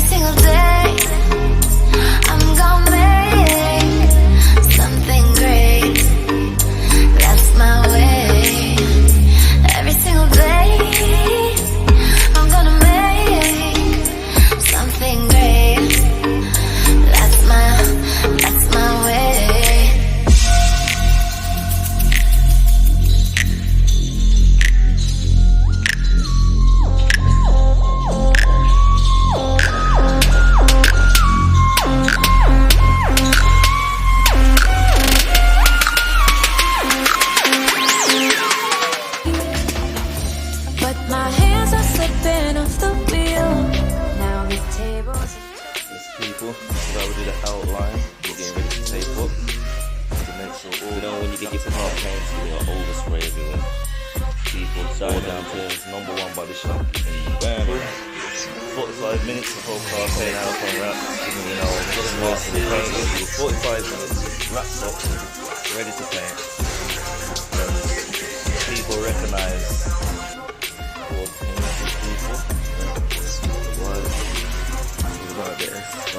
single day I'm gonna make something great. That's my way. Every single day I'm gonna make something great. That's my way. But my hands are slipping off the wheel. Now the tables. There's people, so we do the outline, we're getting ready to tape up to make sure all, you know, when you get your car painted, you got overspray everywhere. People all downstairs, number one body shop, bam, 45 minutes the whole car paint up and wrapped, you know, just most of the paint, 45 minutes, wrapped up, ready to paint. People recognise all painted people. We've got the S5,